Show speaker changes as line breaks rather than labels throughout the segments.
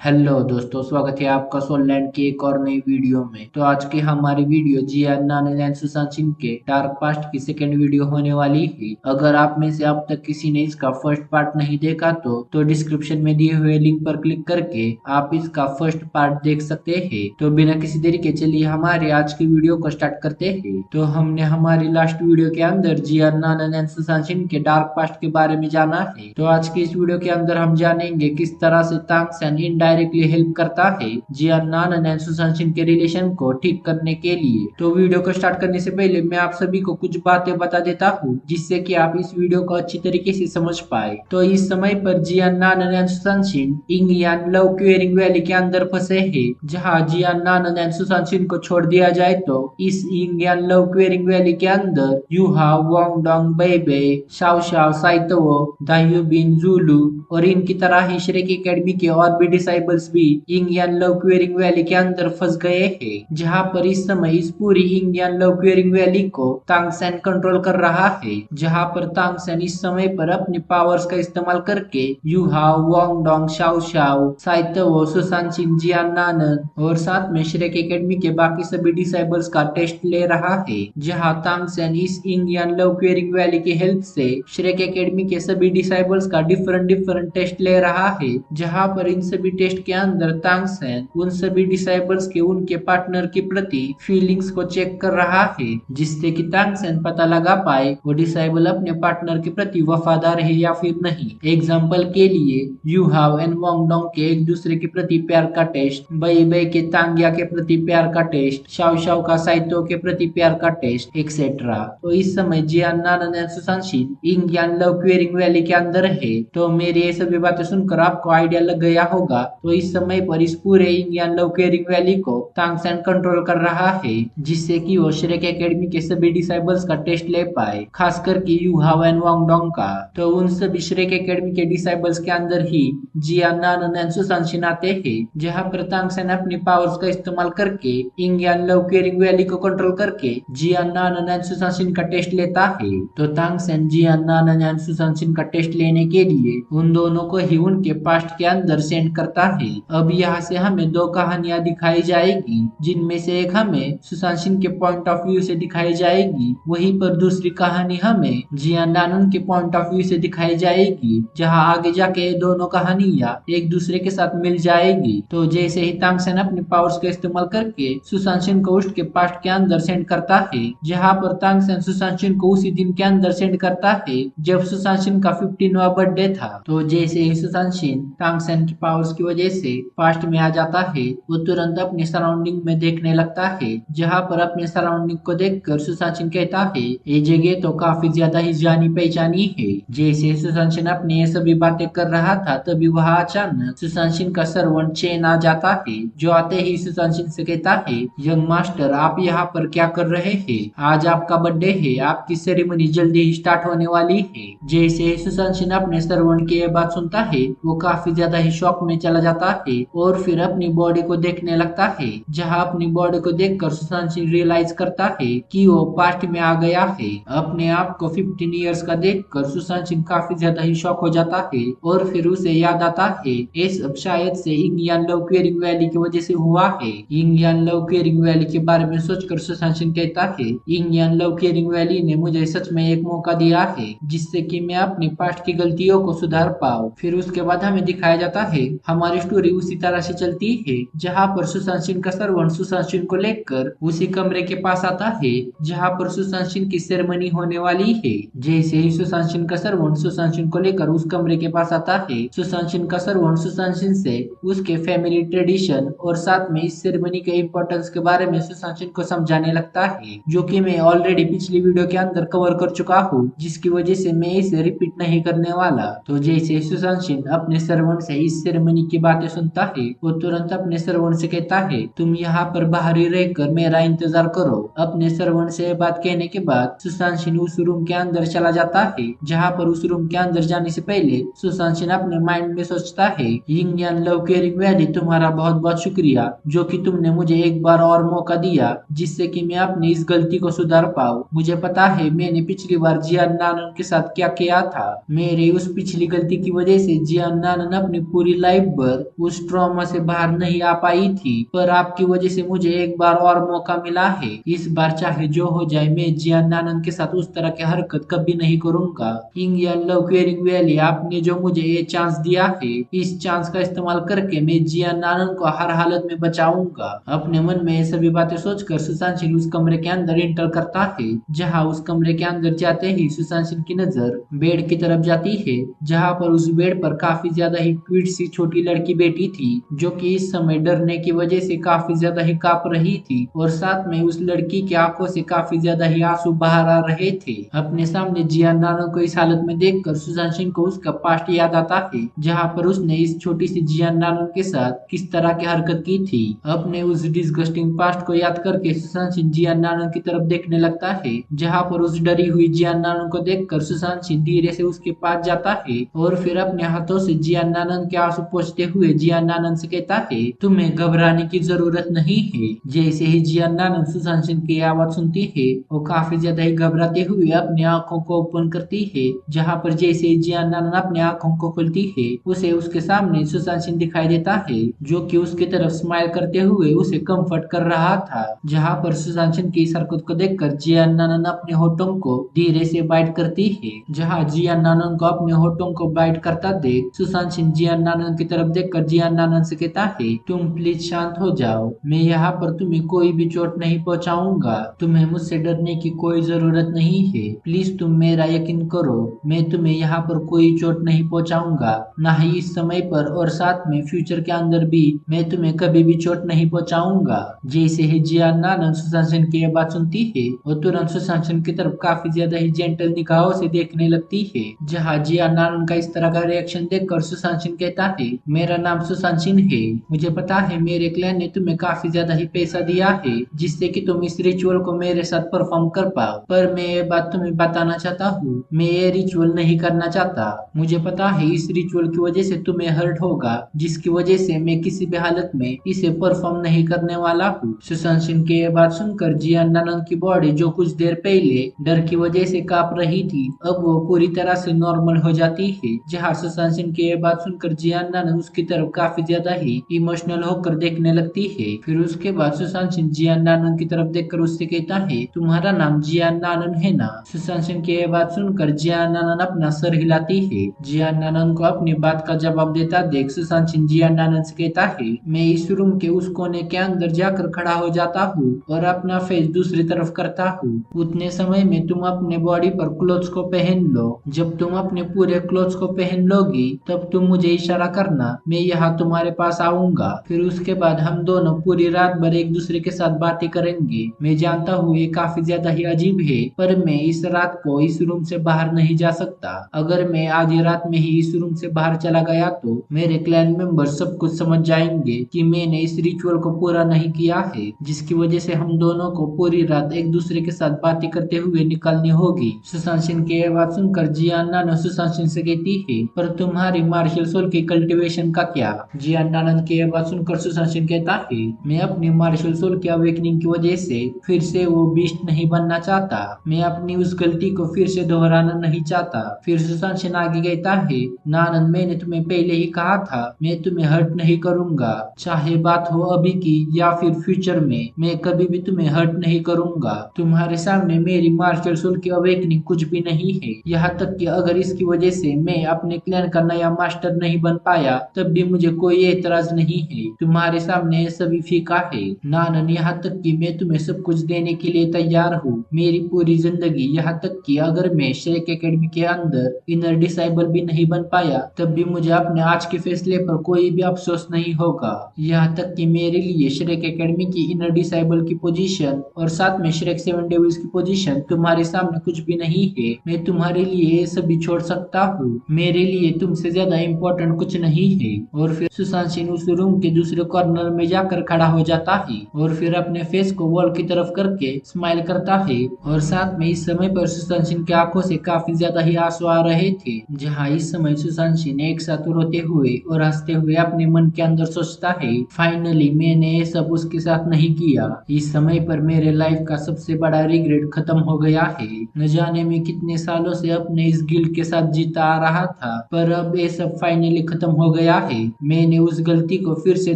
Hello दोस्तों, स्वागत है आपका सोललैंड की एक और नई वीडियो में। तो आज की हमारी video Jian Nanan and Sushant Singh के डार्क पास्ट की सेकेंड वीडियो होने वाली है। अगर आप में से अब तक किसी ने इसका फर्स्ट पार्ट नहीं देखा तो डिस्क्रिप्शन में दिए हुए लिंक पर क्लिक करके आप इसका फर्स्ट पार्ट देख सकते हैं। तो बिना किसी देरी के चलिए हमारे आज की वीडियो को स्टार्ट करते हैं। तो हमने हमारी लास्ट वीडियो के अंदर जियान नानन एंड सुशांत सिंह के डार्क पास्ट के बारे में जाना है। तो आज की इस वीडियो के अंदर हम जानेंगे किस तरह से तांग सेन इनडायरेक्टली हेल्प करता है जियान नानन एंड सुशांत सिंह के रिलेशन को ठीक करने के लिए। तो वीडियो को स्टार्ट करने से पहले मैं आप सभी को कुछ बातें बता देता हूँ जिससे कि आप इस वीडियो को अच्छी तरीके से समझ पाए। तो इस समय पर Jian Nanan and Sushant Singh इंगियान लव क्वेरिंग वैली के अंदर फंसे हैं। जहाँ Jian Nanan and Sushant Singh को छोड़ दिया जाए तो इस इंगियान लव क्वेरिंग वैली के अंदर यूहा वोंग डोंग बेबे शाओ शाओ साइतो दायु बिन जुलू और इनकी तरह ही श्रेक एकेडमी के और भी डिसाइबल्स भी इंगियान लव क्वेरिंग वैली के अंदर फंस गए हैं। जहां पर इस समय इस पूरी इंगियान लव क्वेरिंग वैली को तांग सेन कंट्रोल कर रहा है। जहां पर तांग सेन इस समय पर अपनी पावर्स का इस्तेमाल करके यूहाओ वोंग डोंग Xiao Xiao Saito Sushant Singh Jian Nanan और साथ में श्रेक एकेडमी के बाकी सभी डिसाइबल्स का टेस्ट ले रहा है। जहां तांग सेन इस इंगियान लव क्वेरिंग वैली की हेल्प से श्रेक एकेडमी के सभी डिसाइबल्स का डिफरेंट टेस्ट ले रहा है। जहां पर इन सभी टेस्ट के अंदर तांग सेन उन सभी डिसाइबल्स के उनके पार्टनर के प्रति फीलिंग्स को चेक कर रहा है, जिससे कि तांग सेन पता लगा पाए वो डिसाइबल अपने पार्टनर के प्रति वफादार है या फिर नहीं। एग्जाम्पल के लिए you have and Wong Dong के एक दूसरे के प्रति प्यार का टेस्ट, बई बई के तांग्या के प्रति प्यार का टेस्ट, शाओ शाओ का साइतो के प्रति प्यार का टेस्ट एक्सेट्रा। तो इस समय Jian Nanan and Sushant Singh इंगियान लव क्वेरिंग वैली के अंदर है। तो मेरी ये सभी बातें सुनकर आपको आइडिया लग गया होगा। तो इस समय पर इस पूरे इंडियन लव केयरिंग वैली को तांग सेन कंट्रोल कर रहा है, जिससे कि वो श्रेक एकेडमी के सभी डिसाइबल्स का टेस्ट ले पाए, खास करके you have and Wang Dong का। तो उन सभी श्रेक एकेडमी के डिसाइबल्स के अंदर ही जियान नानन एंड सुशांत सिंह आते हैं। जहां पर तांग सेन अपनी पावर्स का इस्तेमाल करके इंडियन लव केयरिंग वैली को कंट्रोल करके जियान नानन एंड सुशांत सिंह का टेस्ट लेता है। तो तांग सेन जियान नानन एंड सुशांत सिंह का टेस्ट लेने के लिए उन दोनों को ही उनके पास्ट के अंदर सेंड करता है। अब यहाँ से हमें दो कहानियां दिखाई जाएगी, जिनमें से एक हमें सुशांत सिंह के पॉइंट ऑफ व्यू से दिखाई जाएगी, वहीं पर दूसरी कहानी हमें जियान नानन के पॉइंट ऑफ व्यू से दिखाई जाएगी। जहाँ आगे जाके दोनों कहानियां एक दूसरे के साथ मिल जाएगी। तो जैसे ही तांग सेन अपने पावर्स का इस्तेमाल करके सुशांत सिंह को उसके पास्ट के अंदर सेंड करता है, जहाँ पर तांग सेन सुशांत सिंह को उसी दिन के अंदर सेंड करता है जब सुशांत सिंह का 15वां बर्थडे था। तो जैसे ही सुशांत सिंह तांग सेन की पावर्स की वजह से पास्ट में आ जाता है, वो तुरंत अपने सराउंडिंग में देखने लगता है। जहाँ पर अपने सराउंडिंग को देखकर सुशांत सिंह कहता है ये जगह तो काफी ज्यादा ही जानी पहचानी है। जैसे सुशांत सिंह अपने ये सभी बातें कर रहा था, तभी वहाँ अचानक सुशांत सिंह का सर्वेंट चेन आ जाता है, जो आते ही सुशांत सिंह से कहता है यंग मास्टर, आप यहाँ पर क्या कर रहे हैं? आज आपका बर्थडे है, आपकी सेरेमनी जल्दी ही स्टार्ट होने वाली है। जैसे सुशांत सिंह अपने सर्वेंट की ये बात सुनता है, वो काफी ज्यादा ही शॉक में चला जाता है और फिर अपनी बॉडी को देखने लगता है। जहाँ अपनी बॉडी को देखकर सुशांत सिंह रियलाइज करता है कि वो पास्ट में आ गया है। अपने आप को 15 इयर्स का देखकर सुशांत सिंह काफी ज्यादा ही शॉक हो जाता है और फिर उसे याद आता है ये सब शायद से इंगियान लव क्वेरिंग वैली की वजह से हुआ है। इंगियान लव क्वेरिंग वैली के बारे में सोचकर सुशांत सिंह कहता है इंगियान लव क्वेरिंग वैली ने मुझे सच में एक मौका दिया है, जिससे कि मैं अपनी पास्ट की गलतियों को सुधार पाऊं। फिर उसके बाद हमें दिखाया जाता है हमारी स्टोरी उसी तरह से चलती है, जहाँ पर सुशांत सिंह का सर्वेंट सुशांत सिंह को लेकर उसी कमरे के पास आता है जहाँ पर सुशांत सिंह की सेरेमनी होने वाली है। जैसे ही सुशांत सिंह का सर्वेंट सुशांत सिंह को लेकर उस कमरे के पास आता है, सुशांत सिंह का सर्वेंट सुशांत सिंह से उसके फैमिली ट्रेडिशन और साथ में इस सेरेमनी के इम्पोर्टेंस के बारे में सुशांत सिंह को समझाने लगता है, जो कि मैं ऑलरेडी पिछली वीडियो के अंदर कवर कर चुका हूँ, जिसकी वजह से मैं इसे रिपीट नहीं करने वाला। तो जैसे सुशांत सिंह अपने सर्वेंट से इस सेरेमनी की बातें सुनता है, वो तुरंत अपने सर्वेंट से कहता है तुम यहाँ पर बाहर ही रहकर मेरा इंतजार करो। अपने सर्वेंट से बात कहने के बाद सुशांत सिंह उस रूम के अंदर चला जाता है। जहाँ पर उस रूम के अंदर जाने से पहले सुशांत सिंह अपने माइंड में सोचता है इंडियन लव केयरिंग वैली, तुम्हारा बहुत बहुत शुक्रिया जो कि तुमने मुझे एक बार और मौका दिया, जिससे कि मैं अपनी इस गलती को सुधार पाऊं। मुझे पता है मैंने पिछली बार जियान नानन के साथ क्या किया था। मेरे उस पिछली गलती की वजह से जियान नानन अपनी पूरी लाइफ भर पर उस ट्रॉमा से बाहर नहीं आ पाई थी, पर आपकी वजह से मुझे एक बार और मौका मिला है। इस बार चाहे जो हो जाए मैं जियान नानन के साथ उस तरह की हरकत कभी नहीं करूंगा। किंग या लव क्वेरिंग वैली, आपने जो मुझे ये चांस दिया है, इस चांस का इस्तेमाल करके मैं जियान नानन को हर हालत में बचाऊंगा। अपने मन में ये सभी बातें सोचकर सुशांत सिंह उस कमरे के अंदर इंटर करता है। जहाँ उस कमरे के अंदर जाते ही सुशांत सिंह की नजर बेड की तरफ जाती है, जहाँ पर उस बेड पर काफी ज्यादा ही क्यूट सी छोटी लड़की बैठी थी, जो कि इस समय डरने की वजह से काफी ज्यादा ही कांप रही थी और साथ में उस लड़की की आंखों से काफी ज्यादा ही आंसू बाहर आ रहे थे। अपने सामने जियान नानन को इस हालत में देखकर सुशांत सिंह को उसका पास्ट याद आता है, जहाँ पर उसने इस छोटी सी जियान नानन के साथ किस तरह की हरकत की थी। अपने उस डिस्गस्टिंग पास्ट को याद करके सुशांत सिंह जियान नानन की तरफ देखने लगता है, जहाँ पर उस डरी हुई जियान नानन को देखकर सुशांत सिंह धीरे से उसके पास जाता है और फिर अपने हाथों से जियान नानन के आंसू पोंछते हुए जियान नानन से कहता है, तुम्हें घबराने की जरूरत नहीं है। जैसे ही जियान नानन सुशांत सिंह की आवाज सुनती है, वो काफी ज्यादा ही घबराते हुए अपनी आंखों को ओपन करती है, जहाँ पर जैसे ही जियान नानन अपनी आंखों को खोलती है, उसे उसके सामने सुशांत सिंह दिखाई देता है, जो कि उसकी तरफ स्माइल करते हुए उसे कंफर्ट कर रहा था। जहाँ पर सुशांत सिंह की इस हरकत को देखकर जियान नानन अपने होठों को धीरे से बाइट करती है। जहाँ जियान नानन को अपने होठों को बाइट करता देख सुशांत सिंह जियान नानन की तरफ देखकर जियान नानन से कहता है, तुम प्लीज शांत हो जाओ, मैं यहाँ पर तुम्हें कोई भी चोट नहीं पहुँचाऊंगा, तुम्हें मुझसे डरने की कोई जरूरत नहीं है, प्लीज तुम मेरा यकीन करो, मैं तुम्हें यहाँ पर कोई चोट नहीं पहुँचाऊंगा, ना ही इस समय पर और साथ में फ्यूचर के अंदर भी मैं तुम्हें कभी भी चोट नहीं पहुँचाऊंगा। जैसे ही जियान नानन सुशांत सिंह की यह बात सुनती है, वो तुरंत सुशांत सिंह की तरफ काफी ज्यादा ही जेंटल निगाहों से देखने लगती है। जहाँ जियान नानन का इस तरह का रिएक्शन देखकर सुशांत सिंह कहता है, मेरा नाम सुशांत सिंह है, मुझे पता है मेरे क्लैन ने तुम्हें काफी ज्यादा ही पैसा दिया है जिससे कि तुम इस रिचुअल को मेरे साथ परफॉर्म कर पाओ, पर मैं ये बात तुम्हें बताना चाहता हूँ, मैं ये रिचुअल नहीं करना चाहता। मुझे पता है इस रिचुअल की वजह से तुम्हें हर्ट होगा, जिसकी वजह से मैं किसी भी हालत में इसे परफॉर्म नहीं करने वाला हूँ। सुशांत सिंह की ये बात सुनकर जियान नानन की बॉडी जो कुछ देर पहले डर की वजह से कांप रही थी, अब वो पूरी तरह से नॉर्मल हो जाती है। जहाँ सुशांत सिंह की ये बात सुनकर जियान नानन उसकी तरफ काफी ज्यादा ही इमोशनल होकर देखने लगती है। फिर उसके बाद सुशांत सिंह जियान नानन की तरफ देखकर उससे कहता है, तुम्हारा नाम जियान नानन है ना? सुशांत सिंह की ये बात सुनकर जियान नानन अपना सर हिलाती है। जियान नानन को अपनी बात का जवाब देता देख सुशांत सिंह जियान नानन से कहता है, मैं इस रूम के उस कोने के अंदर जाकर खड़ा हो जाता हूँ और अपना फेस दूसरी तरफ करता हूँ। उतने समय में तुम अपने बॉडी पर क्लोथ्स को पहन लो। जब तुम अपने पूरे क्लोथ्स को पहन लोगी तब तुम मुझे इशारा करना, मैं यहाँ तुम्हारे पास आऊंगा। फिर उसके बाद हम दोनों पूरी रात भर एक दूसरे के साथ बातें करेंगे। मैं जानता हूँ ये काफी ज्यादा ही अजीब है, पर मैं इस रात को इस रूम से बाहर नहीं जा सकता। अगर मैं आधी रात में ही इस रूम से बाहर चला गया तो मेरे क्लैन मेंबर सब कुछ समझ जाएंगे कि मैंने इस रिचुअल को पूरा नहीं किया है, जिसकी वजह से हम दोनों को पूरी रात एक दूसरे के साथ बातें करते हुए निकालनी होगी। सुशांत सिंह की यह बात सुनकर जियान नानन सुशांत सिंह से कहती है, पर तुम्हारी मार्शल सोल की कल्टीवेशन का क्या? जियान नानन की यह बात सुनकर सुशांत सिंह कहता है, मैं अपनी मार्शल सोल की अवेकनिंग की वजह से फिर से वो बीस्ट नहीं बनना चाहता, मैं अपनी उस गलती को फिर से दोहराना नहीं चाहता। फिर सुशांत सिंह आगे कहता है, नानन मैंने तुम्हें पहले ही कहा था मैं तुम्हें हर्ट नहीं करूंगा, चाहे बात हो अभी की या फिर फ्यूचर में, मैं कभी भी तुम्हें हर्ट नहीं करूंगा। तुम्हारे सामने मेरी मार्शल सोल की अवेकनिंग कुछ भी नहीं है, यहाँ तक कि अगर इसकी वजह से मैं अपने क्लैन का नया मास्टर नहीं बन पाया तब भी मुझे कोई एतराज नहीं है। तुम्हारे सामने ये सभी फीका है नानन, यहाँ तक कि मैं तुम्हें सब कुछ देने के लिए तैयार हूँ, मेरी पूरी जिंदगी, यहाँ तक कि अगर मैं श्रेक एकेडमी के अंदर इनर डिसाइबल भी नहीं बन पाया तब भी मुझे अपने आज के फैसले पर कोई भी अफसोस नहीं होगा। यहाँ तक कि मेरे लिए श्रेक एकेडमी की इनर डिसाइबल की पोजीशन और साथ में श्रेक 7 डेविल्स की पोजीशन तुम्हारे सामने कुछ भी नहीं है। मैं तुम्हारे लिए ये सभी छोड़ सकता हूँ, मेरे लिए तुमसे ज्यादा इम्पोर्टेंट कुछ नहीं है। और फिर सुशांत सिंह उस रूम के दूसरे कॉर्नर में जाकर खड़ा हो जाता है और फिर अपने फेस को वॉल की तरफ करके स्माइल करता है और साथ में इस समय पर सुशांत सिंह की आंखों से काफी ज्यादा ही आंसू आ रहे थे। जहाँ इस समय सुशांत सिंह एक साथ रोते हुए और हंसते हुए अपने मन के अंदर सोचता है, फाइनली मैंने ये सब उसके साथ नहीं किया। इस समय पर मेरे लाइफ का सबसे बड़ा रिग्रेट खत्म हो गया है। न जाने मैं कितने सालों से अपने इस गिल्ट के साथ जीता आ रहा था, पर अब ये सब फाइनली खत्म हो गया है। मैंने उस गलती को फिर से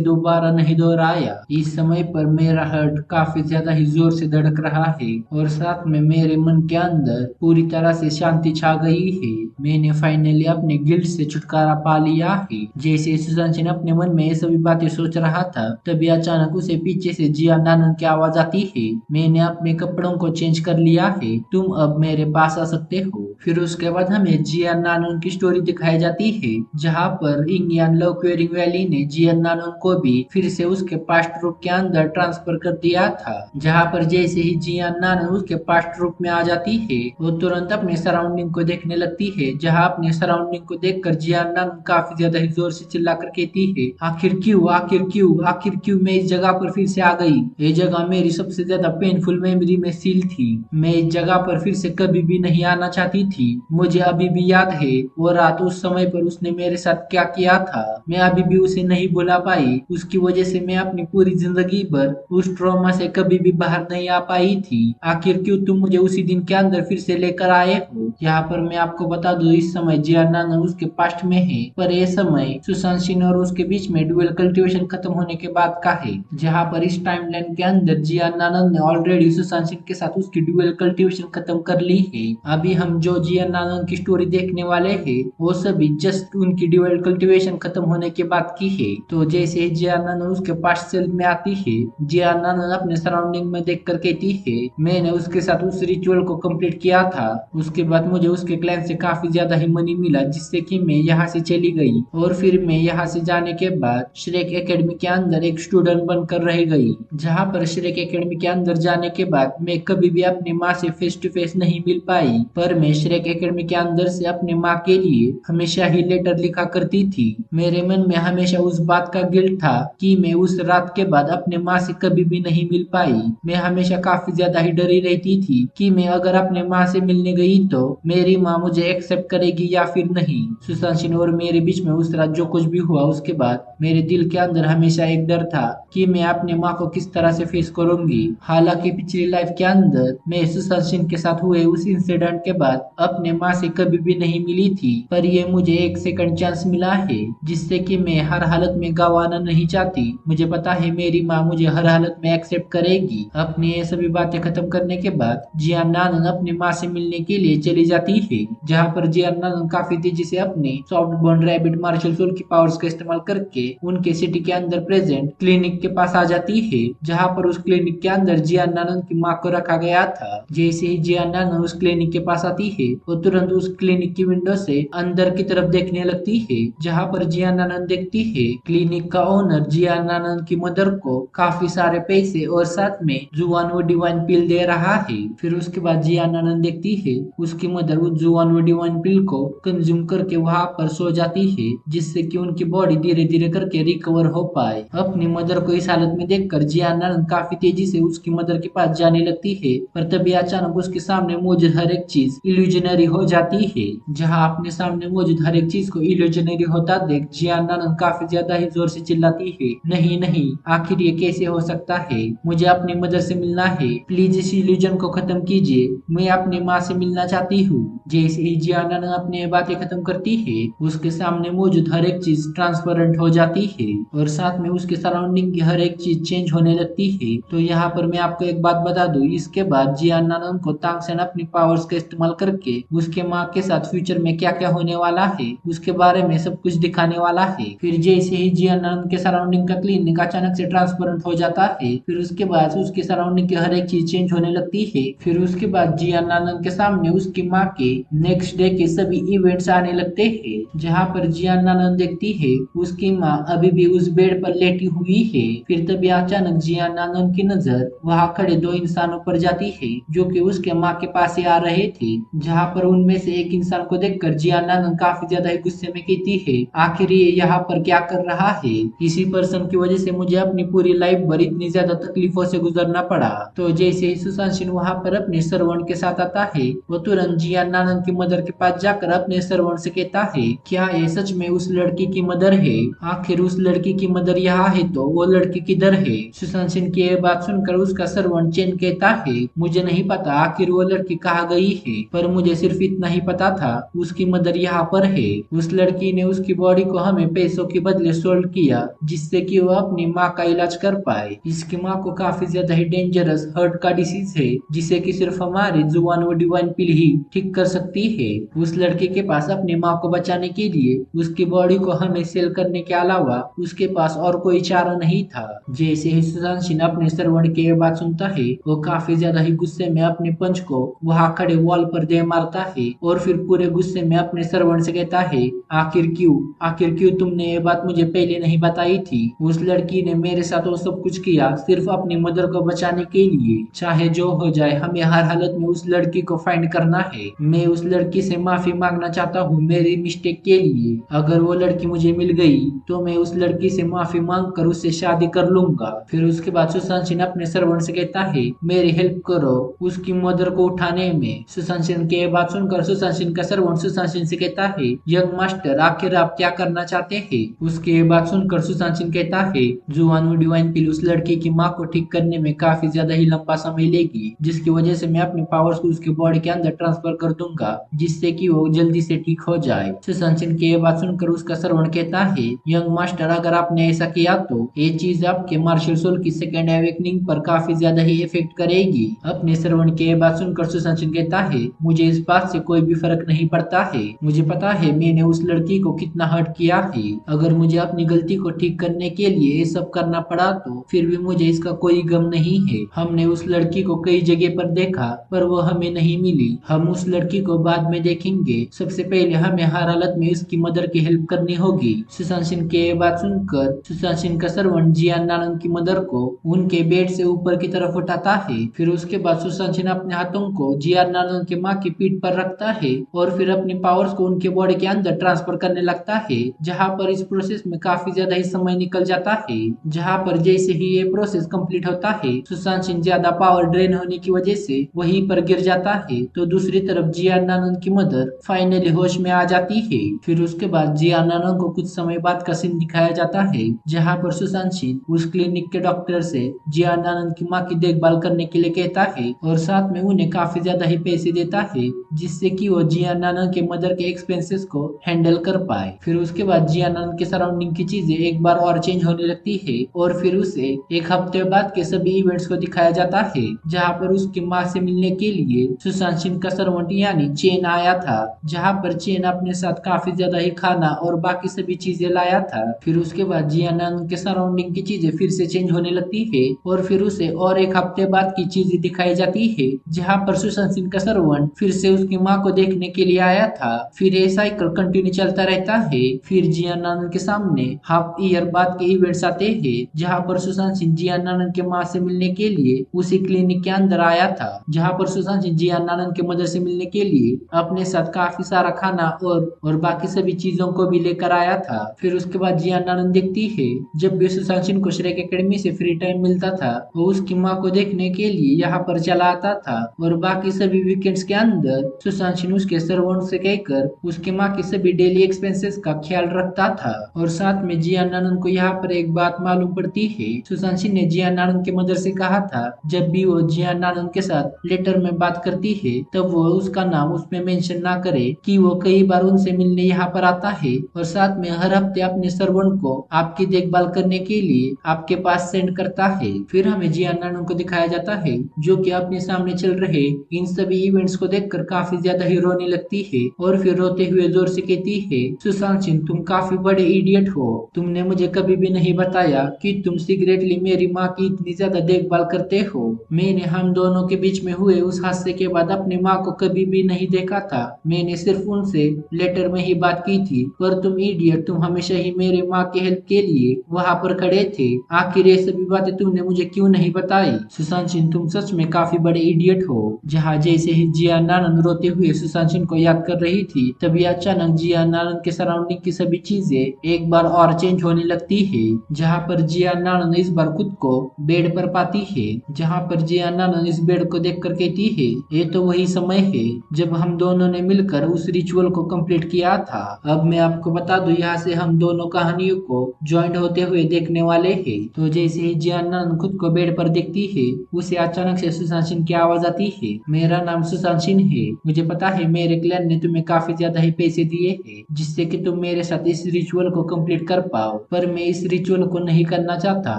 दोबारा नहीं दोहराया। इस समय पर मेरा हार्ट काफी ज्यादा ही जोर से धड़क रहा है और साथ में मेरे मन के अंदर पूरी तरह से शांति छा गई है। मैंने फाइनली अपने गिल्ट से छुटकारा पा लिया है। जैसे सुशांत सिंह अपने मन में ये सभी बातें सोच रहा था, तभी अचानक उसे पीछे से जियान आनंद की आवाज आती है। मैंने अपने कपड़ों को चेंज कर लिया है, तुम अब मेरे पास आ सकते हो। फिर उसके बाद हमें जियान आनंद की स्टोरी दिखाई जाती है, जहाँ पर इंडियन लव क्वेरिंग वैली ने जियान आनंद को भी फिर से उसके पास्ट रूप के अंदर ट्रांसफर कर दिया था। जहाँ पर जैसे ही जियान आनंद उसके पास्ट रूप में आ जाती है, वो तुरंत अपने सराउंडिंग को देखने लगती है। जहाँ अपने सराउंडिंग को देखकर जियान आनंद काफी ज्यादा ही जोर से चिल्लाकर कहती है, आखिर क्यों, आखिर क्यों, आखिर क्यों मैं इस जगह पर फिर से आ गई। ये जगह मेरी सबसे ज्यादा पेनफुल मेमोरी में सील थी। मैं इस जगह पर फिर से कभी भी नहीं आना चाहती थी। मुझे अभी भी याद है वो रात, उस समय पर उसने मेरे साथ क्या किया था। मैं अभी भी उसे नहीं भुला पाई। उसकी वजह से मैं अपनी पूरी जिंदगी भर उस ट्रॉमा से कभी भी बाहर नहीं आ पाई थी। आखिर क्यों तुम मुझे उसी दिन के अंदर फिर से लेकर आए हो। यहाँ पर मैं आपको बता दूं, इस समय जियान आनंद उसके पास्ट में है, पर यह समय सुशांत सिंह और उसके बीच में ड्यूअल कल्टीवेशन खत्म होने के बाद का है। जहाँ पर इस टाइमलाइन के अंदर जियान आनंद ने ऑलरेडी सुशांत सिंह के साथ उसकी ड्यूअल कल्टीवेशन खत्म कर ली है। अभी हम जो जियान आनंद की स्टोरी देखने वाले हैं, वो सभी जस्ट उनकी ड्यूअल कल्टीवेशन खत्म होने के बाद की है। तो जैसे ही जियान आनंद उसके पास्ट सेल में आती है, जियान आनंद अपने सराउंडिंग में देख कर कहती है, मैंने उसके साथ उस रिचुअल को कंप्लीट किया था। उसके बाद मुझे उसके क्लैन से काफी ज्यादा ही मनी मिला, जिससे कि मैं यहाँ से चली गई और फिर मैं यहाँ से जाने के बाद श्रेक एकेडमी के अंदर एक स्टूडेंट बनकर रह गई। जहाँ पर श्रेक एकेडमी के अंदर जाने के बाद मैं कभी भी अपनी माँ से फेस टू फेस नहीं मिल पाई, पर मैं श्रेक एकेडमी के अंदर से अपनी माँ के लिए हमेशा ही लेटर लिखा करती थी। मेरे मन में हमेशा उस बात का गिल्ट था कि मैं उस रात के बाद अपने माँ से कभी भी नहीं मिल पाई। मैं हमेशा काफी ज्यादा ही डरी रहती थी कि मैं अगर अपने माँ से मिलने गई तो मेरी माँ मुझे एक्सेप्ट करेगी या फिर नहीं। सुशांत सिंह और मेरे बीच में उस रात जो कुछ भी हुआ, उसके बाद मेरे दिल के अंदर हमेशा एक डर था कि मैं अपने माँ को किस तरह से फेस करूंगी। हालांकि पिछली लाइफ के अंदर मैं सुशांत सिंह के साथ हुए उस इंसिडेंट के बाद अपने माँ से कभी भी नहीं मिली थी, पर ये मुझे एक सेकंड चांस मिला है, जिससे कि मैं हर हालत में गंवाना नहीं चाहती। मुझे पता है मेरी माँ मुझे हर हालत में एक्सेप्ट करेगी। अपनी ये सभी बातें खत्म करने के बाद जियान आनंद अपनी माँ से मिलने के लिए चली जाती है, जहाँ पर जियान आनंद काफी तेजी से अपने soft bone rabbit martial soul की पावर्स का इस्तेमाल करके उनके सिटी के अंदर प्रेजेंट क्लिनिक के पास आ जाती है, जहाँ पर उस क्लिनिक के अंदर जियान आनंद की माँ को रखा गया था। जैसे ही जियान आनंद उस क्लिनिक के पास आती है, वो तुरंत उस क्लिनिक की विंडो से अंदर की तरफ देखने लगती है, जहाँ पर जियान आनंद देखती है क्लिनिक का ओनर जियान आनंद की मदर को काफी सारे पैसे और साथ में जुआन व डिवाइन पिल दे रहा है। फिर उसके बाद जियान आनंद देखती है उसकी मदर उस जुआन व डिवाइन पिल को कंज्यूम करके वहां पर सो जाती है, जिससे कि उनकी बॉडी धीरे धीरे करके रिकवर हो पाए। अपनी मदर को इस हालत में देखकर जियान आनंद काफी तेजी से उसकी मदर के पास जाने लगती है, पर तभी अचानक उसके सामने मौजूद हर एक चीज इल्यूजनरी हो जाती है। जहां अपने सामने मौजूद हर एक चीज को इल्यूजनरी होता देख जियान आनंद काफी ज्यादा ही जोर से चिल्लाती है, नहीं नहीं, आखिर ये कैसे हो सकता है। मुझे अपनी मदर से मिलना है, प्लीज इस इल्यूजन को खत्म कीजिए, मैं अपनी माँ से मिलना चाहती हूँ। जैसे ही जियान आनंद अपनी बातें खत्म करती है, उसके सामने मौजूद हर एक चीज ट्रांसपेरेंट हो जाती है और साथ में उसके सराउंडिंग की हर एक चीज चेंज होने लगती है। तो यहाँ पर मैं आपको एक बात बता दूं, इसके बाद जियान आनंद को तांगसेन अपनी पावर्स का इस्तेमाल करके उसके माँ के साथ फ्यूचर में क्या क्या होने वाला है उसके बारे में सब कुछ दिखाने वाला है। फिर जैसे ही जियान आनंद के सराउंडिंग का क्लिनिक अचानक से ट्रांसपेरेंट हो जाता है, फिर उसके बाद उसके सराउंडिंग की हर एक चीज चेंज होने लगती है। फिर उसके बाद जियान आनंद के सामने उसकी माँ के नेक्स्ट डे के सभी इवेंट्स आने लगते हैं, जहाँ पर जियान आनंद देखती है उसकी माँ अभी भी उस बेड पर लेटी हुई है। फिर तभी अचानक जियान आनंद की नजर वहाँ खड़े दो इंसानों पर जाती है, जो कि उसके माँ के पास ही आ रहे थे। जहाँ पर उनमें से एक इंसान को देखकर जियान आनंद काफी ज्यादा ही गुस्से में कहती है, आखिर ये यहाँ पर क्या कर रहा है। इसी पर्सन की वजह से मुझे अपनी पूरी लाइफ भर इतनी ज्यादा तकलीफों से गुजरना पड़ा। तो जैसे ही सुशांत सिंह वहाँ पर अपने सर्वेंट के साथ आता है, वो तुरंत जियान आनंद की मदर के पास जाकर अपने सर्वेंट से कहता है, क्या ये सच में उस लड़की की मदर है। आखिर उस लड़की की मदर यहाँ है तो वो लड़की किधर है। सुशांत सिंह की ये बात सुनकर उसका सर्वेंट चेन कहता है, मुझे नहीं पता आखिर वो लड़की कहाँ गई है, पर मुझे सिर्फ इतना ही पता था उसकी मदर यहाँ पर है। उस लड़की ने उसकी बॉडी को हमें पैसों के बदले सोल्ड किया जिससे कि वो अपनी माँ का इलाज कर पाए। इसकी माँ को काफी ज्यादा ही डेंजरस हार्ट का डिसीज है जिसे कि सिर्फ हमारी जुबान व डिवाइन पिल ही ठीक कर सकती है। उस लड़के के पास अपनी माँ को बचाने के लिए उसकी बॉडी को हमें सेल करने के अलावा उसके पास और कोई चारा नहीं था। जैसे ही सुशांत सिंह अपने श्रवण की ये बात सुनता है वो काफी ज्यादा ही गुस्से में अपने पंच को वहां खड़े वॉल पर दे मारता है और फिर पूरे गुस्से में अपने श्रवण से कहता है, आखिर क्यों तुमने ये बात मुझे पहले नहीं बताई थी। उस लड़की ने मेरे साथ वो सब कुछ किया सिर्फ अपनी मदर को बचाने के लिए। चाहे जो हो जाए हमें हर हालत में उस लड़की को फाइंड करना है। मैं उस लड़की से माफी मांगना चाहता हूँ मेरी मिस्टेक के लिए। अगर वो लड़की मुझे मिल गई तो मैं उस लड़की से माफी मांग कर उससे शादी कर लूंगा। फिर उसके बाद सुशांत सिंह अपने श्रवण से कहता है, मेरी हेल्प करो उसकी मदर को उठाने में। सुशांत सिंह की बात सुनकर सुशांत सिंह का श्रवण सुशांत सिंह से कहता है, यंग मास्टर आखिर आप क्या करना चाहते हैं। उसकी बात सुनकर सुशांत सिंह कहता है, जुआन डिवाइन पिल उस लड़की की माँ को ठीक करने में काफी ज्यादा ही लंबा समय लेगी जिसकी वजह से मैं अपने पावर्स को उसके बॉडी के अंदर ट्रांसफर कर दूंगा जिससे कि वो जल्दी से ठीक हो जाए। सुशांत सिंह की बात सुनकर उसका श्रवण कहता है, यंग मास्टर अगर आपने ऐसा किया तो ये चीज आपके मार्शल सोल की सेकेंड अवेकनिंग पर काफी ज्यादा ही इफेक्ट करेगी। अपने श्रवण की बात सुनकर सुशांत सिंह कहता है, मुझे इस बात से कोई भी फर्क नहीं पड़ता है। मुझे पता है मैंने उस लड़की को कितना हर्ट किया है। अगर मुझे अपनी गलती को ठीक करने के लिए ये सब करना पड़ा तो फिर भी मुझे इसका कोई गम नहीं है। हमने उस लड़की को कई जगह पर देखा पर वो हमें नहीं मिली। हम उस लड़की को बाद में देखेंगे। सबसे पहले हमें हर हालत में उसकी मदर की हेल्प करनी होगी। सुशांत सिंह की ये बात सुनकर सुशांत सिंह का श्रवण जियान आनंद की मदर को उनके बेड से ऊपर की तरफ उठाता है। फिर उसके बाद सुशांत सिंह अपने हाथों को जियान आनंद की माँ की पीठ पर रखता है और फिर अपनी पावर्स को उनके बॉडी के अंदर ट्रांसफर करने लगता है। जहाँ पर इस प्रोसेस में काफी ज्यादा ही समय निकल जाता है। जहाँ पर जैसे ही ये प्रोसेस कंप्लीट होता है सुशांत सिंह ज्यादा पावर ड्रेन होने की वजह से वहीं पर गिर जाता है। तो दूसरी तरफ जियान आनंद की मदर फाइनली होश में आ जाती है। फिर उसके बाद जियान आनंद को कुछ समय बाद का सीन दिखाया जाता है जहाँ पर सुशांत सिंह उस क्लिनिक के डॉक्टर से जियान आनंद की माँ की देखभाल करने के लिए कहता है और साथ में उन्हें काफी ज्यादा ही पैसे देता है जिससे कि वो जियान आनंद के मदर के एक्सपेंसेस को हैंडल कर पाए। फिर उसके बाद जियान आनंद के सराउंडिंग की चीजें एक बार और चेंज होने लगती है और फिर उसे एक हफ्ते बाद के सभी इवेंट्स को दिखाया जाता है जहाँ पर उसकी माँ से मिलने के लिए सुशांत सिंह का सर्वेंट यानी चेन आया था। जहाँ पर चेन अपने साथ काफी ज्यादा ही खाना और बाकी सभी चीजें लाया था। फिर उसके बाद जियान आनंद के सराउंडिंग की चीजें फिर से चेंज होने लगती है और फिर उसे और एक हफ्ते बाद की चीजें दिखाई जाती है जहाँ पर सुशांत सिंह का सर्वेंट फिर से उसकी माँ को देखने के लिए आया था। फिर ये साइकिल कंटिन्यू चलता रहता है। फिर जियान आनंद के सामने हाफ ईयर बाद के इवेंट्स आते हैं जहाँ पर सुशांत सिंह जियान आनंद के माँ से मिलने के लिए उसी क्लिनिक के अंदर आया था। जहाँ पर सुशांत सिंह जियान आनंद के मदर से मिलने के लिए अपने साथ काफी सारा खाना और बाकी सभी चीजों को भी लेकर आया था। फिर उसके बाद जियान आनंद देखती है जब भी सुशांत सिंह को श्रेक एकेडमी से फ्री टाइम मिलता था वो उसकी माँ को देखने के लिए यहाँ पर चला आता था और बाकी सभी वीकेंड्स के अंदर सुशांत सिंह उसके सर्वेंट से कहकर उसकी माँ की सभी डेली एक्सपेंसेस का ख्याल रखता था। और साथ में जियान आनंद को यहाँ पर एक बात मालूम पड़ती है। सुशांत सिंह ने जियान आनंद के मदर से कहा था जब भी वो जियान आनंद के साथ लेटर में बात करती है तब वो उसका नाम उसमें मेंशन ना करे कि वो कई बार उनसे मिलने यहाँ पर आता है और साथ में हर हफ्ते अपने सर्वेंट को आपकी देखभाल करने के लिए आपके पास सेंड करता है। फिर हमें जियान आनंद को दिखाया जाता है जो कि अपने सामने चल रहे इन सभी इवेंट्स को देखकर काफी ज्यादा ही रोने लगती है और फिर रोते हुए जोर से कहती है, सुशांत सिंह तुम काफी बड़े इडियट हो। तुमने मुझे कभी भी नहीं बताया कि तुम सीक्रेटली मेरी माँ की इतनी ज्यादा देखभाल करते हो। मैंने हम दोनों के बीच में हुए उस हादसे के बाद अपनी माँ को कभी भी नहीं देखा था। मैंने सिर्फ उनसे लेटर में ही बात की थी पर तुम इडियट तुम हमेशा ही मेरे माँ की हेल्प के लिए वहाँ पर खड़े थे। आखिर ये सभी बातें तुमने मुझे क्यों नहीं बताई। सुशांत सिंह तुम सच में काफी बड़े इडियट हो। जहाँ जैसे ही जियान आनंद रोते हुए सुशांत सिंह को याद कर रही थी तभी अचानक जियान आनंद के सराउंडिंग की सभी चीजें एक बार और चेंज होने लगती है। जहाँ पर जियान आनंद इस बार खुद को बेड पर पाती है। जहाँ पर जियान आनंद इस बेड को देखकर कहती है ये तो वही समय है जब हम दोनों ने मिलकर उस रिचुअल को कंप्लीट किया था। अब मैं आपको बता दूं यहाँ से हम दोनों कहानियों को ज्वाइंट होते हुए देखने वाले हैं। तो जैसे ही जियान आनंद खुद को बेड पर देखती है उसे अचानक से सुशांत सिंह की आवाज आती है, मेरा नाम सुशांत सिंह है। मुझे पता है मेरे क्लैन ने तुम्हें काफी ज्यादा ही पैसे दिए हैं जिससे कि तुम मेरे मेरे साथ इस रिचुअल को कंप्लीट कर पाओ। पर मैं इस रिचुअल को नहीं करना चाहता।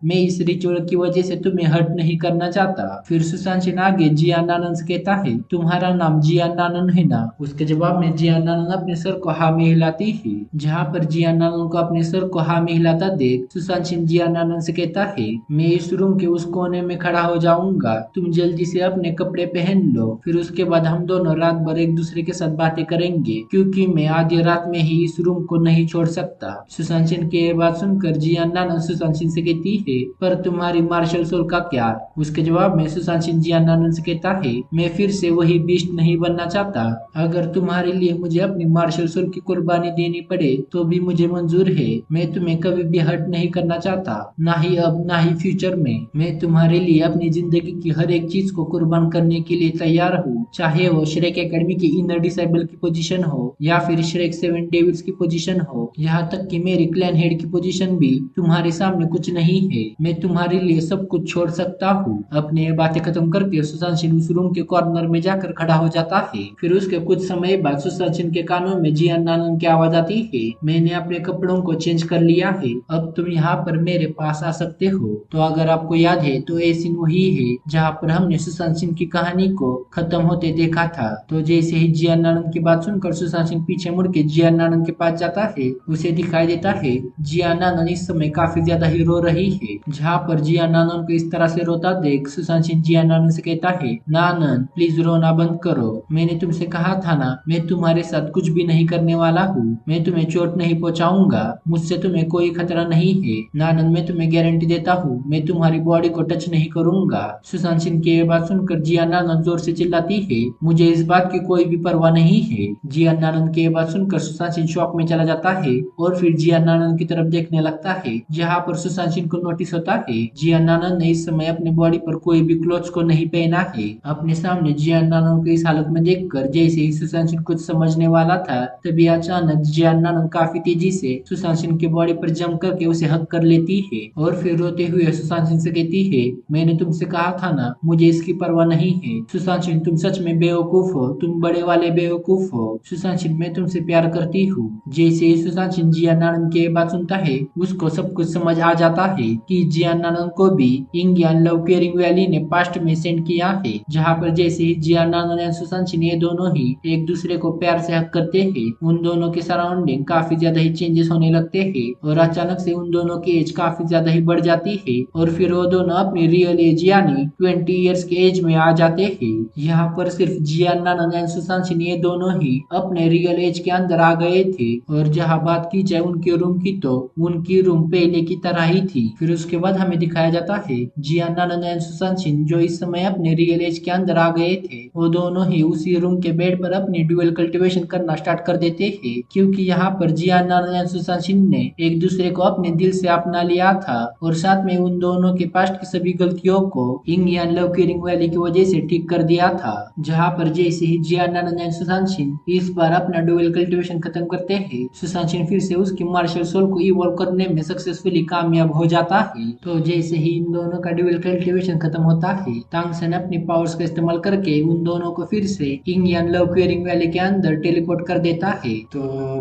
मैं इस रिचुअल की वजह से तुम्हें हर्ट नहीं करना चाहता। फिर सुशांत सिंह आगे जियानानंद से कहता है, तुम्हारा नाम जियानानंद है ना? उसके जवाब में जियानानंद अपने सर को हाँ में हिलाती है। जहाँ पर जियानानंद को अपने सर को हाँ में हिलाता देख सुशांत सिंह जियानानंद से कहता है, मैं इस रूम के उस कोने में खड़ा हो जाऊंगा, तुम जल्दी से अपने कपड़े पहन लो। फिर उसके बाद हम दोनों रात भर एक दूसरे के साथ बातें करेंगे, क्योंकि मैं आधी रात में ही इस रूम को नहीं छोड़ सकता। सुशांत सिंह की ये बात सुनकर जियानानंद सुशांत सिंह से कहती है, पर तुम्हारी मार्शल सोल का क्या? उसके जवाब में सुशांत सिंह जियानानंद से कहता है, मैं फिर से वही बीस्ट नहीं बनना चाहता। अगर तुम्हारे लिए मुझे अपनी मार्शल सोल की कुर्बानी देनी पड़े तो भी मुझे मंजूर है। मैं तुम्हें कभी भी हर्ट नहीं करना चाहता, ना ही अब ना ही फ्यूचर में। मैं तुम्हारे लिए अपनी जिंदगी की हर एक चीज को कुर्बान करने के लिए तैयार हूँ, चाहे वो श्रेक एकेडमी की इनर डिसेबल की पोजीशन हो या फिर श्रेक सेवन डेविल्स की पोजीशन हो, यहाँ तक कि मेरी क्लैन हेड की पोजीशन भी तुम्हारे सामने कुछ नहीं है। मैं तुम्हारे लिए सब कुछ छोड़ सकता हूँ। अपने ये बातें खत्म करके सुशांत सिंह उस रूम के कॉर्नर में जाकर खड़ा हो जाता है। फिर उसके कुछ समय बाद सुशांत सिंह के कानों में जियानानंद की आवाज आती है, मैंने अपने कपड़ों को चेंज कर लिया है, अब तुम यहाँ पर मेरे पास आ सकते हो। तो अगर आपको याद है तो ये सीन वही है जहाँ पर हमने सुशांत सिंह की कहानी को खत्म होते देखा था। तो जैसे ही जियानानंद की बात सुनकर सुशांत सिंह पीछे मुड़ के जियानानंद के पास जाता है, उसे दिखाई देता है जियानानंद इस समय काफी ज्यादा ही रो रही है। जहाँ पर जियानानंद को इस तरह से रोता देख सुशांत सिंह जियानानंद से कहता है, नानंद प्लीज रोना बंद करो, मैंने तुमसे कहा था ना, मैं तुम्हारे साथ कुछ भी नहीं करने वाला हूँ, मैं तुम्हें चोट नहीं पहुँचाऊंगा, मुझसे तुम्हें कोई खतरा नहीं है। नानंद मैं तुम्हें गारंटी देता हूँ, मैं तुम्हारी बॉडी को टच नहीं करूंगा। सुशांत सिंह की ये बात सुनकर जियानानंद जोर से चिल्लाती है, मुझे इस बात की कोई भी परवाह नहीं है। जियानानंद की ये बात सुनकर सुशांत सिंह शॉक में चला जाता है और फिर जियानानंद की तरफ देखने लगता है, जहाँ पर सुशांत सिंह को नोटिस होता है जियानानंद ने इस समय अपने बॉडी पर कोई भी क्लोथ्स को नहीं पहना है। अपने सामने जियानानंद को इस हालत में देखकर जैसे ही सुशांत सिंह कुछ समझने वाला था, तभी अचानक जियानानंद काफी तेजी से सुशांत सिंह की बॉडी पर जंप करके उसे हक कर लेती है और फिर रोते हुए सुशांत सिंह से कहती है, मैंने तुमसे कहा था ना, मुझे इसकी परवाह नहीं है। सुशांत सिंह तुम सच में बेवकूफ हो, तुम बड़े वाले बेवकूफ हो। सुशांत सिंह मैं तुमसे प्यार करती हूँ। जैसे ही सुशांत सिंह जियानानंद की बात सुनता है, उसको सब कुछ समझ आ जाता है कि जियानानंद को भी इंगियन लव केयरिंग वैली ने पास्ट में सेंड किया है। जहाँ पर जैसे ही जियानानंद और सुशांत सिंह ये दोनों ही एक दूसरे को प्यार से हक करते हैं, उन दोनों के सराउंडिंग काफी ज्यादा ही चेंजेस होने लगते हैं और अचानक से उन दोनों की एज काफी ज्यादा ही बढ़ जाती है और फिर वो दोनों अपनी रियल एज यानी 20 इयर्स के एज में आ जाते हैं। यहाँ पर सिर्फ जियानानंद और सुशांत सिंह ये दोनों ही अपने रियल एज के अंदर आ गए थे और जहाँ बात की जाए उनके रूम की तो उनकी रूम पहले की तरह ही थी। फिर उसके बाद हमें दिखाया जाता है जियानानंद और सुशांत सिंह जो इस समय अपने रियल एज के अंदर आ गए थे, वो दोनों ही उसी रूम के बेड पर अपनी ड्यूअल कल्टीवेशन करना स्टार्ट कर देते हैं, क्योंकि यहाँ पर जियानानंद और सुशांत सिंह ने एक दूसरे को अपने दिल से अपना लिया था और साथ में उन दोनों के पास्ट की सभी गलतियों को इंगियन लव केयरिंग वैली की वजह से ठीक कर दिया था। जहाँ पर जैसे ही जियानानंद और सुशांत सिंह इस बार अपना ड्यूअल कल्टीवेशन खत्म करते हैं, सुशांत सिंह फिर से उसके मार्शल सोल को इवॉल्व करने में सक्सेसफुली कामयाब हो जाता है। तो जैसे ही इन दोनों का ड्यूअल कल्टीवेशन खत्म होता है, तांगसेन अपनी पावर्स का इस्तेमाल करके उन दोनों को फिर से इंगियन लव केयरिंग वैली के अंदर टेलीपोर्ट कर देता है। तो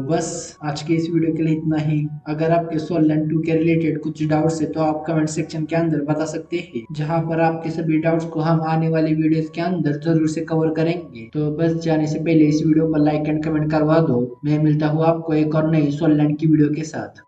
बस आज के इस वीडियो के लिए इतना ही। अगर आपके सोल लैंड 2 के रिलेटेड कुछ डाउट्स है तो आप कमेंट सेक्शन के अंदर बता सकते हैं, जहां पर आपके सभी डाउट्स को हम आने वाली वीडियोस के अंदर जरूर से कवर करेंगे। तो बस जाने से पहले इस वीडियो पर लाइक एंड कमेंट करवा दो। मैं मिलता हूँ आपको एक और नई सोल लैंड की वीडियो के साथ।